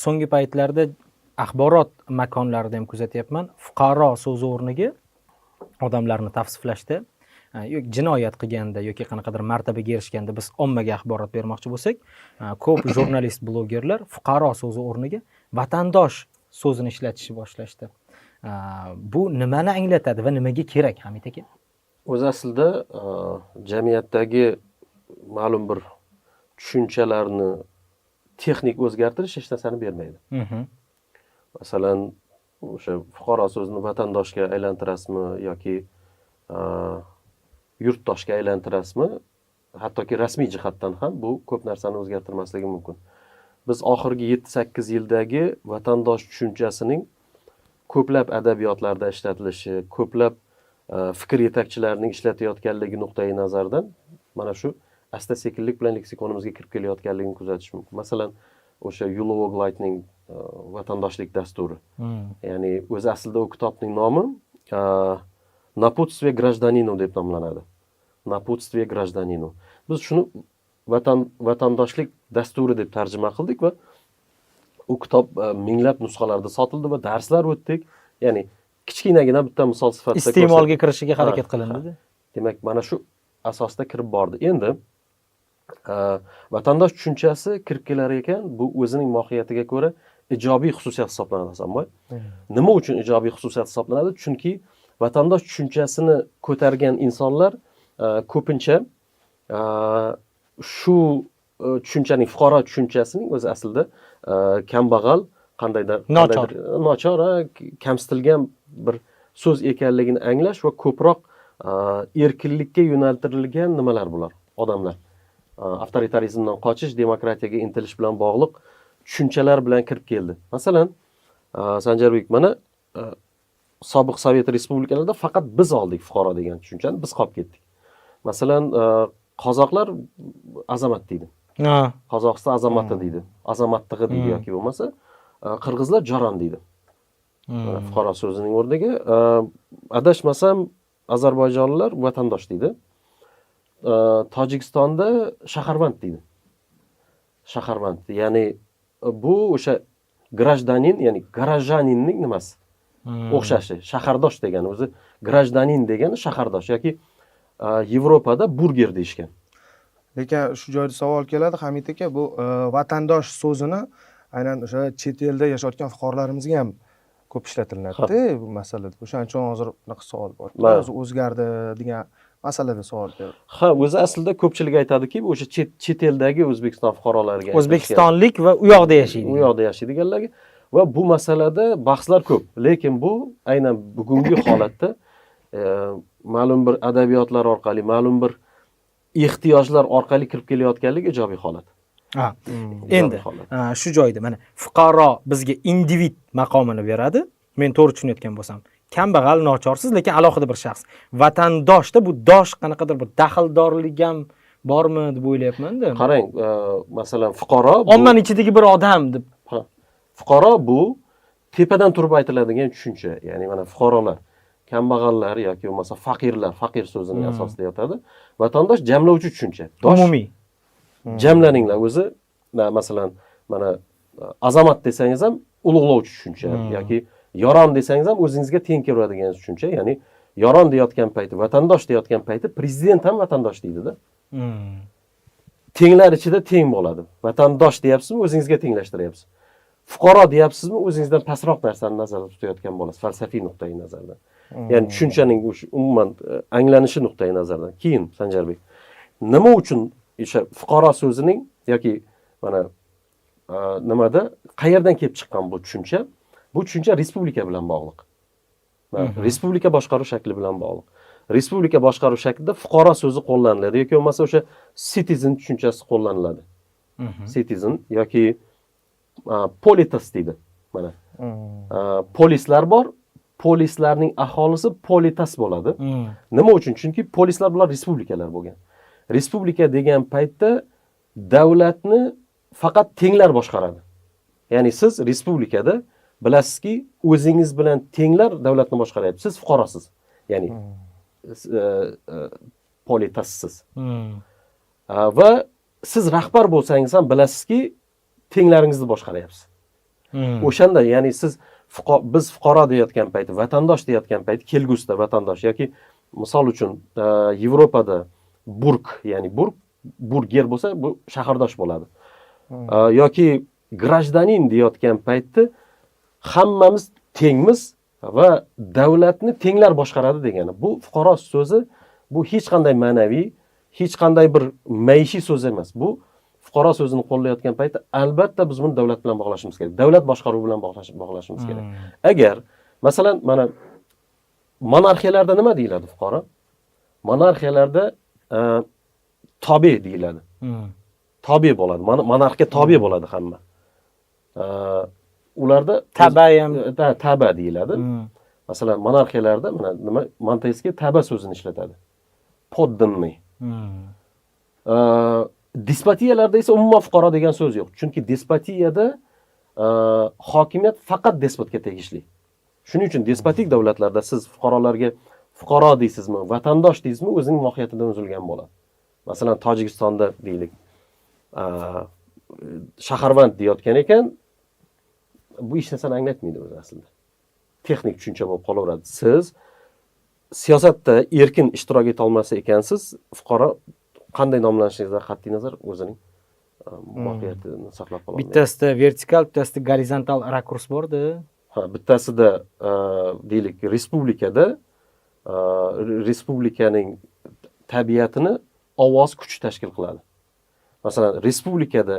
So'nggi paytlarda axborot makonlarida ham kuzatyapman. Fuqaro so'zi o'rniga odamlarni tavsiflashda jinoyat qilganda yoki qanaqadir martabaga erishganda biz ommaga axborot bermoqchi bo'lsak, ko'p jurnalist, blogerlar fuqaro so'zi o'rniga vatandosh so'zini ishlatishni boshlashdi. Bu nimani anglatadi va nimaga kerak, Hamid aka? O'zi aslida jamiyatdagi ma'lum bir tushunchalarni texnik o'zgartirish hech narsani bermaydi. Masalan, o'sha fuqaro so'zini vatandoshga aylantirasizmi yoki yurtdoshga aylantirasizmi, hattoki rasmiy jihatdan ham bu ko'p narsani o'zgartirmasligi mumkin. Biz oxirgi 7-8 yildagi vatandosh tushunchasining ko'plab adabiyotlarda ishlatilishi, ko'plab fikr yetakchilarining ishlatayotganligi nuqtai nazaridan mana shu asta-sekinlik bilan leksikonimizga kirib kelayotganligini kuzatish mumkin. Masalan, o'sha Yulovo Glightning vatandoshlik dasturi. Ya'ni o'zi aslida u kitobning nomi Напутствие гражданину deb nomlanadi. Напутствие гражданину. Biz shuni vatandoshlik dasturi deb tarjima qildik va u kitob minglab nusxalarda sotildi va darslar o'tdik. Ya'ni kichkinagina bitta misol sifatida iste'molga kirishiga harakat qilindi. Demak, mana shu asosda kirib bordi. Endi vatandosh tushunchasi kirib kelar ekan, bu o'zining mohiyatiga ko'ra ijobiy xususiyat hisoblanadi, Hasanboy. Nima uchun ijobiy xususiyat hisoblanadi? Chunki vatandosh tushunchasini ko'targan insonlar ko'pincha shu tushunchaning, fuqaro tushunchasining o'zi aslida kambag'al, qandaydir nochor, kamsitilgan bir so'z ekanligini anglash va ko'proq erkinlikka yo'naltirilgan nimalar bular, odamlar. Avtoritarizmdan qochish, demokratiyaga intilish bilan bog'liq tushunchalar bilan kirib keldi. Masalan, Sanjarbek, mana sobiq Sovet respublikalarida faqat biz oldik fuqaro degan tushunchani, biz qolib ketdik. Masalan, qozoqlar azamat deydi. Qozog'iston azamati deydi. Azamatlig'i deydi yoki bo'lmasa, qirg'izlar jaron deydi. Fuqaro so'zining o'rniga adashmasam ozarbayjonliklar vatandosh deydi. Tojikistonda shaharvand deydi. Shaharvand, ya'ni bu o'sha grajdanin, ya'ni garajaninning nimasi? O'xshashi. Shahardosh degani o'zi grajdanin degani shahardosh yoki Yevropada burger deyishgan. Lekin shu joyda savol keladi, Hamid aka, bu vatandosh so'zini aynan o'sha chet elda yashayotgan fuqarolarimizga ham ko'p ishlatilinadi bu masalada. O'shaning uchun hozir bunaqa savol bor. O'zi o'zgardi degan masalada savol berdi. Ha, o'zi aslida ko'pchilik aytadiki, o'sha chet eldagi O'zbekiston fuqarolariga, O'zbekistonlik va u yoqda yashaydi. U yoqda yashaydiganlarga va bu masalada bahslar ko'p. Lekin bu aynan bugungi holatda ma'lum bir adabiyotlar orqali, ma'lum bir ehtiyojlar orqali kirib kelayotganlik ijobiy holat. Endi shu joyda mana fuqaro bizga individ maqomini beradi. Men to'g'ri tushunayotgan bo'lsam, kambag'al, nochorsiz, lekin alohida bir shaxs. Vatandoshda bu dosh qanaqadir bir daxldorlik ham bormi deb o'ylayapman-da. Qarang, masalan, fuqaro ommaning ichidagi bir odam deb. Fuqaro bu tepadan turib aytiladigan tushuncha. Ya'ni mana fuqarolar, kambag'allar yoki bo'lmasa faqirlar, faqir so'zining asosida yotadi. Vatandosh jamlovchi tushuncha. Umumiy. Jamlaninglar o'zi, masalan, mana azamat desangiz ham ulug'lovchi tushuncha yoki yoron desangiz ham o'zingizga teng keladigan tushuncha. Ya'ni yoron deyotgan payti, vatandosh deyotgan payti prezident ham vatandosh deydi-da. Tenglar ichida teng bo'ladi. Vatandosh deyapsizmi, o'zingizga tenglashtiryapsiz. Fuqaro deyapsizmi, o'zingizdan pastroq narsani nazarda tutayotgan bo'lasiz, falsafiy nuqtai nazardan. Ya'ni tushunchaning umuman anglanishi nuqtai nazardan. Keyin Sanjarbek, nima uchun o'sha fuqaro so'zining yoki mana nimada qayerdan kelib chiqqan bu tushuncha? Bu tushuncha respublika bilan bog'liq. Respublika boshqaruv shakli bilan bog'liq. Respublika boshqaruv shaklida fuqaro so'zi qo'llaniladi yoki bo'lmasa o'sha citizen tushunchasi qo'llaniladi. Citizen yoki politas deydi. Mana polislar bor, polislarning aholisi politas bo'ladi. Nima uchun? Chunki polislar bular respublikalar bo'lgan. Respublika degan paytda davlatni faqat tenglar boshqaradi. Ya'ni siz respublikada bilasizki, o'zingiz bilan tenglar davlatni boshqaryapti. Siz fuqarosiz. Ya'ni politassiz. Va siz rahbar bo'lsangiz ham bilasizki, tenglaringizni boshqaryapsiz. O'shanda ya'ni siz biz fuqaro deyotgan payt, vatandosh deyotgan payt kelgusida vatandosh yoki misol uchun Yevropada ya'ni burger bo'lsa bu shahardosh bo'ladi. Yoki grajdanin deyotgan paytda hammamiz tengmiz va davlatni tenglar boshqaradi degani. Bu fuqaro so'zi bu hech qanday ma'naviy, hech qanday bir maishiy so'z emas. Bu fuqaro so'zini qo'llayotgan paytda albatta biz buni davlat bilan bog'lashimiz kerak. Davlat boshqaruvi bilan bog'lashimiz kerak. Agar masalan mana monarxiyalarda nima deyiladi fuqaro? Monarxiyalarda tobe deyiladi. Tobe bo'ladi. Monarxga tobe bo'ladi hamma. Ularda taba ham taba deyiladi. Masalan, monarxiyalarda mana nima Montesquieu taba so'zini ishlatadi. Poddanный. Despotiyalarda esa umuman fuqaro degan so'z yo'q. Chunki despotiyada hokimiyat faqat despotga tegishli. Shuning uchun despotik davlatlarda siz fuqarolarga fuqaro deysizmi, vatandosh deysizmi, o'zining mohiyatidan uzilgan bo'ladi. Masalan, Tojikistonda deylik, shaharvand deyotgan ekan, bu hech narsani anglatmaydi o'zi aslida. Texnik tushuncha bo'lib qolaveradi. Siz siyosatda erkin ishtirok eta olmasa ekansiz, fuqaro qanday nomlanishingizdan qat'iy nazar o'zining mohiyatini saqlab qoladi. Bittasida vertikal, bittasida gorizontal rakurs bor-da. Ha, bittasida deylik respublikaning tabiatini ovoz kuchi tashkil qiladi. Masalan, respublikada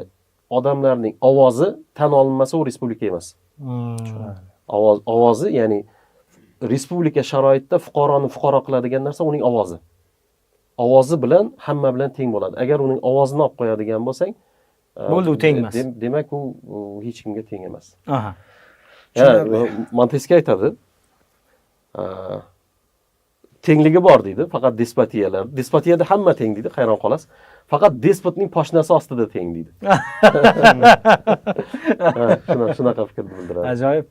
odamlarning ovozi tan olinmasa, u respublika emas. Ovozi, ya'ni respublika sharoitida fuqaroni fuqaro qiladigan narsa uning ovozi. Ovozi bilan hamma bilan teng bo'ladi. Agar uning ovozini olib qo'yadigan bo'lsang, bo'ldi, u teng emas. Demak, u hech kimga teng emas. Aha. Montesquieu aytadi, tengligi bor deydi, faqat despotiyalar. Despotiyada hamma teng deydi, hayron qolasiz. Faqat despotning poshnasi ostida teng deydi. Shunaqa fikrni bildiradi. Ajoyib.